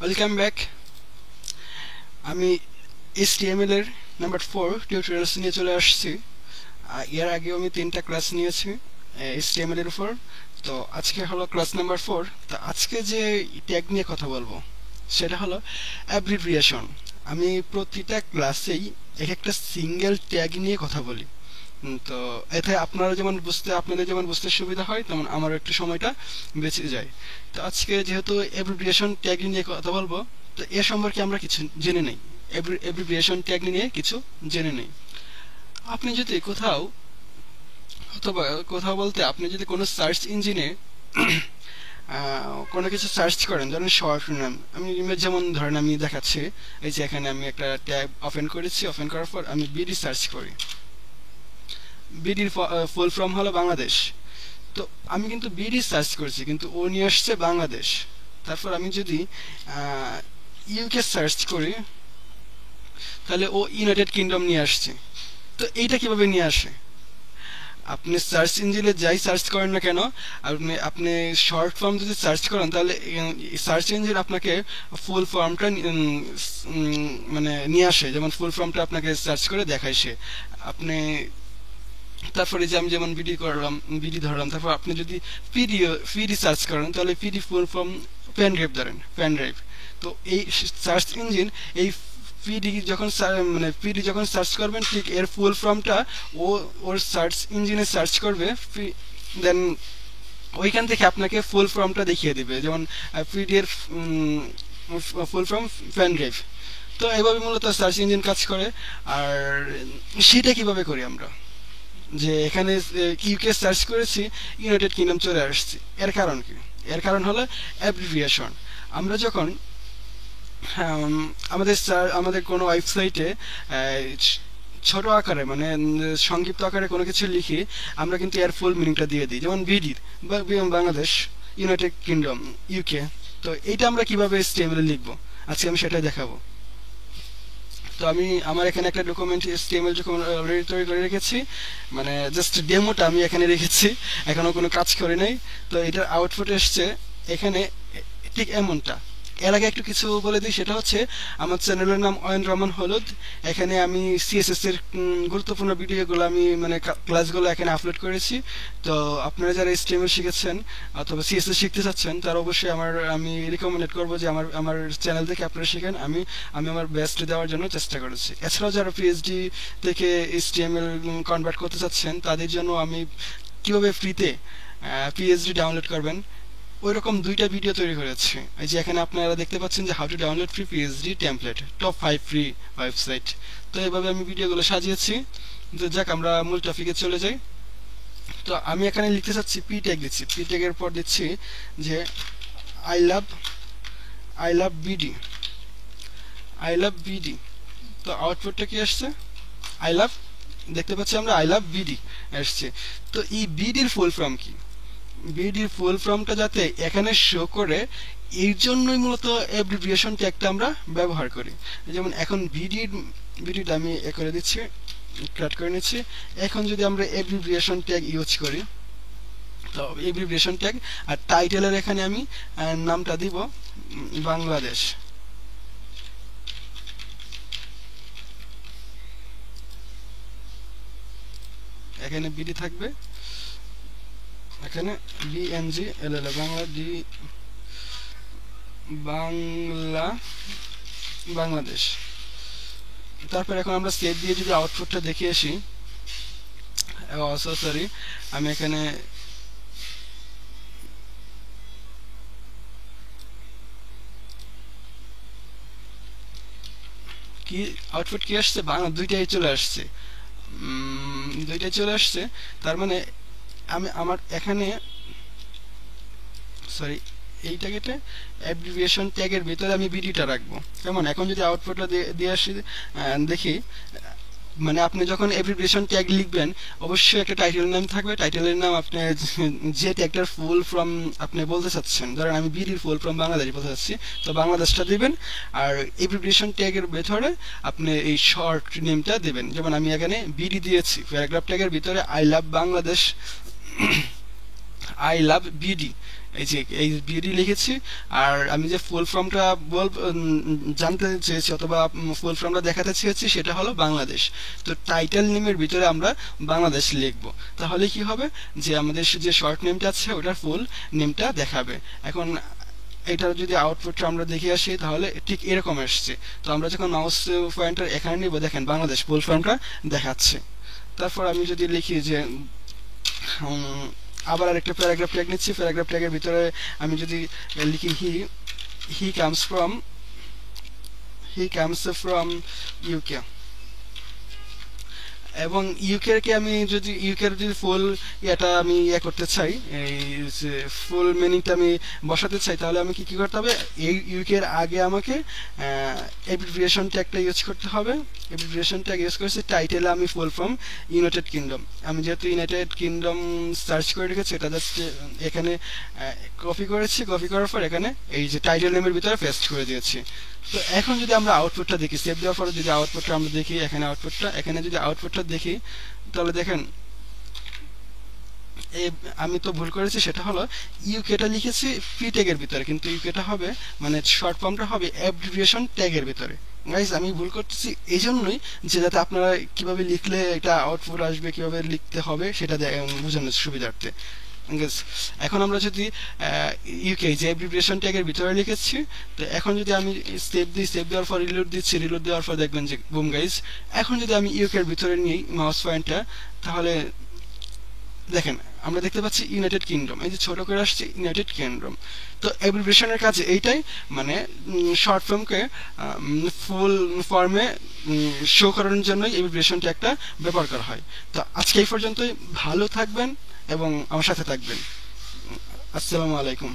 Welcome back. আমি HTML এর number 4 tutorials নিয়ে চলে আসছি। এর আগেও আমি 3টা ক্লাস নিয়েছি HTML এর উপর। তো আজকে হলো ক্লাস নাম্বার 4। তো আজকে যে ট্যাগ নিয়ে কথা বলবো সেটা হলো অ্যাব্রিভিয়েশন। আমি প্রতিটা ক্লাসেই এক একটা সিঙ্গেল ট্যাগ নিয়ে কথা বলি। তো এতে আপনাদের যেমন বুঝতে সুবিধা হয়, তেমন আমার একটু সময়টা বেঁচে যায়। তো আজকে যেহেতু অ্যাব্রিভিয়েশন ট্যাগ নিয়ে কথা বলবো, তো এ সম্পর্কে আমরা কিছু জেনে নেই। অ্যাব্রিভিয়েশন ট্যাগ নিয়ে কিছু জেনে নেই। আপনি যদি কোথাও অথবা কোথাও বলতে আপনি যদি কোনো সার্চ ইঞ্জিনে কোনো কিছু সার্চ করেন, ধরেন শর্ট নাম, যেমন ধরেন আমি দেখাচ্ছি, এই যে এখানে আমি একটা ট্যাব ওপেন করেছি। ওপেন করার পর আমি বিডি সার্চ করি। বিডির ফুল ফর্ম হলো বাংলাদেশ। তো আমি কিন্তু বিডি সার্চ করছি, কিন্তু ও নিয়ে আসছে বাংলাদেশ। তারপর আমি যদি ইউকে সার্চ করি, তাহলে ও ইউনাইটেড কিংডম নিয়ে আসছে। তো এইটা কিভাবে নিয়ে আসে? আপনি সার্চ ইঞ্জিনে যাই সার্চ করেন না কেন, আপনি শর্ট ফর্ম যদি সার্চ করেন, তাহলে সার্চ ইঞ্জিন আপনাকে ফুল ফর্মটা মানে নিয়ে আসে। যেমন ফুল ফর্মটা আপনাকে সার্চ করে দেখায় সে। আপনি তারপরে যে আমি যেমন বিডি ধরলাম, তারপর আপনি যদি পিডি সার্চ করেন, তাহলে PD full form pen drive ধরেন, পেন ড্রাইভ। তো এই সার্চ ইঞ্জিন এই পিডি যখন সার্চ করবেন, ঠিক এর ফুল ফর্মটা ওর সার্চ ইঞ্জিনে সার্চ করবে, দেন ওইখান থেকে আপনাকে ফুল ফর্মটা দেখিয়ে দিবে। যেমন পিডি এর ফুল ফর্ম পেন ড্রাইভ। তো এইভাবে মূলত সার্চ ইঞ্জিন কাজ করে। আর সেটা কিভাবে করি আমরা, যে এখানে ইউকে সার্চ করেছি, ইউনাইটেড কিংডম চলে আসছে। এর কারণ কি? এর কারণ হলো অ্যাব্রিভিয়েশন। আমরা যখন আমাদের কোনো ওয়েবসাইটে ছোট আকারে, মানে সংক্ষিপ্ত আকারে কোনো কিছু লিখি, আমরা কিন্তু এর ফুল মিনিংটা দিয়ে দিই। যেমন বিডির বাংলাদেশ, ইউনাইটেড কিংডম, ইউকে। তো এইটা আমরা কিভাবে HTML লিখবো, আজকে আমি সেটাই দেখাবো। তো আমি আমার এখানে একটা ডকুমেন্ট HTML অলরেডি তৈরি করে রেখেছি, মানে জাস্ট ডেমোটা আমি এখানে রেখেছি, এখনো কোনো কাজ করে নাই। তো এটার আউটপুট এসছে এখানে ঠিক এমনটা। এর আগে একটু কিছু বলে দিই, সেটা হচ্ছে আমার চ্যানেলের নাম অয়ন রহমান হলুদ। এখানে আমি CSS এর গুরুত্বপূর্ণ ভিডিওগুলো, মানে ক্লাসগুলো এখানে আপলোড করেছি। তো আপনারা যারা HTML শিখেছেন অথবা CSS শিখতে চাচ্ছেন, তারা অবশ্যই আমি রিকমেন্ড করবো যে আমার চ্যানেল থেকে আপনারা শিখেন। আমি আমার বেস্ট দেওয়ার জন্য চেষ্টা করেছি। এছাড়াও যারা PhD থেকে HTML কনভার্ট করতে চাচ্ছেন, তাদের জন্য আমি কিভাবে ফ্রিতে PhD ডাউনলোড করবেন ওই রকম 2টা ভিডিও তৈরি করেছি। এই যে এখানে আপনারা দেখতে পাচ্ছেন যে how to download free PhD template, top 5 free website. তো এইভাবে আমি ভিডিওগুলো সাজিয়েছি। তো যাক, আমরা মূল টপিকে চলে যাই। তো আমি এখানে লিখতে চাচ্ছি, পি ট্যাগ দিচ্ছি। পি ট্যাগের পর দিচ্ছি যে আই লাভ বিডি। তো আউটপুটটা কি আসছে? আই লাভ, দেখতে পাচ্ছি আমরা আই লাভ বিডি আসছে। তো এই বিডির ফুল ফর্ম কি? বিডির ফুল ফর্মটা যাতে এখানে শো করে, এর জন্যই মূলত অ্যাব্রিভিয়েশন ট্যাগটা আমরা ব্যবহার করি। যেমন এখন বিডিটা আমি করে দিচ্ছি, কাট করে নিচ্ছি। এখন যদি আমরা অ্যাব্রিভিয়েশন ট্যাগ ইউজ করি, তো অ্যাব্রিভিয়েশন ট্যাগ আর টাইটেলের এখানে আমি নামটা দিব বাংলাদেশ। এখানে বিডি থাকবে, এখানে BNGLL বাংলাদেশ। তারপর এখন আমরা সেভ দিয়ে যদি আউটপুটটা দেখে আসি, সরি, আমি এখানে কি আউটপুট কি আসছে? বাংলা দুইটাই চলে আসছে, তার মানে আমার এখানে সরি, এইটাকে অ্যাব্রিভিয়েশন ট্যাগের ভিতরে আমি বিডিটা রাখবো। কেমন? এখন যদি আউটপুটটা দিয়ে আসি, দেখি, মানে আপনি যখন অ্যাব্রিভিয়েশন ট্যাগ লিখবেন, অবশ্যই একটা টাইটেল নাম থাকবে। টাইটেলের নাম আপনি যে ট্যাগটার ফুল ফর্ম আপনি বলতে চাচ্ছেন, ধরেন আমি বিডির ফুল ফর্ম বাংলাদেশ বলতে চাচ্ছি, তো বাংলাদেশটা দিবেন। আর অ্যাব্রিভিয়েশন ট্যাগের ভেতরে আপনি এই শর্ট নেমটা দিবেন। যেমন আমি এখানে বিডি দিয়েছি, প্যারাগ্রাফ ট্যাগের ভিতরে I love Bangladesh, I love BD, এই যে এই বিডি লিখেছি, আর আমি যে ফুল ফর্মটা জানতে চেয়েছি অথবা ফুল ফর্মটা দেখাতে চেয়েছি সেটা হলো বাংলাদেশ। তো টাইটেল নেমের ভিতরে আমরা বাংলাদেশ লিখব, তাহলে কি হবে যে আমাদের যে শর্ট নেমটা আছে ওটার ফুল নেমটা দেখাবে। এখন এটার যদি আউটপুটটা আমরা দেখে আসি তাহলে ঠিক এরকম আসছে। তো আমরা যখন মাউস পয়েন্টার এখানে নিব, দেখেন বাংলাদেশ ফুল ফর্মটা দেখাচ্ছে। তারপর আমি যদি লিখি যে আবার আরেকটা প্যারাগ্রাফ ট্যাগ নিচ্ছি, প্যারাগ্রাফ ট্যাগের ভিতরে আমি যদি লিখি হি কামস ফ্রম ইউকে, এবং ইউকে কে আমি যদি ইউকের যদি ফুল এটা আমি করতে চাই, এই যে ফুল মিনিংটা আমি বসাতে চাই, তাহলে আমি কি করতে হবে, এই ইউকের আগে আমাকে অ্যাব্রিভিয়েশন ট্যাগটা ইউজ করতে হবে। অ্যাব্রিভিয়েশন ট্যাগ ইউজ করেছি, টাইটেলে আমি ফুল ফর্ম ইউনাইটেড কিংডম, আমি যেহেতু ইউনাইটেড কিংডম সার্চ করে রেখেছি এটা জাস্ট এখানে কপি করেছি, কপি করার পর এখানে এই যে টাইটেল নেমের ভিতরে পেস্ট করে দিয়েছি। তো এখন যদি আমরা আউটপুটটা দেখি, সেভ দেওয়ার পরে যদি আউটপুটটা আমরা দেখি, এখানে যদি আউটপুটটা দেখি তাহলে দেখেন আমি তো ভুল করেছি, সেটা হলো ইউকেটা লিখেছি পি ট্যাগের ভিতরে, কিন্তু ইউকেটা হবে মানে শর্ট ফর্মটা হবে অ্যাব্রিভিয়েশন ট্যাগের ভিতরে। গাইস আমি ভুল করতেছি এই জন্যই যে যাতে আপনারা কিভাবে লিখলে এটা আউটপুট আসবে, কিভাবে লিখতে হবে সেটা বোঝানোর সুবিধার্থে। এখন আমরা যদি ইউকে যে অ্যাব্রিভিয়েশন ট্যাগের ভিতরে লিখেছি, তো এখন যদি আমি সেভ দিই, সেভ দেওয়ার পর রিলোড দিচ্ছি, রিলোড দেওয়ার পর দেখবেন যে বুম গাইস, এখন যদি আমি ইউকের ভিতরে নিই মাউস পয়েন্টটা, তাহলে দেখেন আমরা দেখতে পাচ্ছি ইউনাইটেড কিংডম, এই যে ছোট করে আসছে ইউনাইটেড কিংডম। তো অ্যাব্রিভিয়েশনের কাজে এইটাই, মানে শর্ট ফর্মকে ফুল ফর্মে শো করানোর জন্যই অ্যাব্রিভিয়েশন ট্যাগটা ব্যবহার করা হয়। তো আজকে এই পর্যন্তই, ভালো থাকবেন এবং আমার সাথে থাকবেন। আসসালামু আলাইকুম।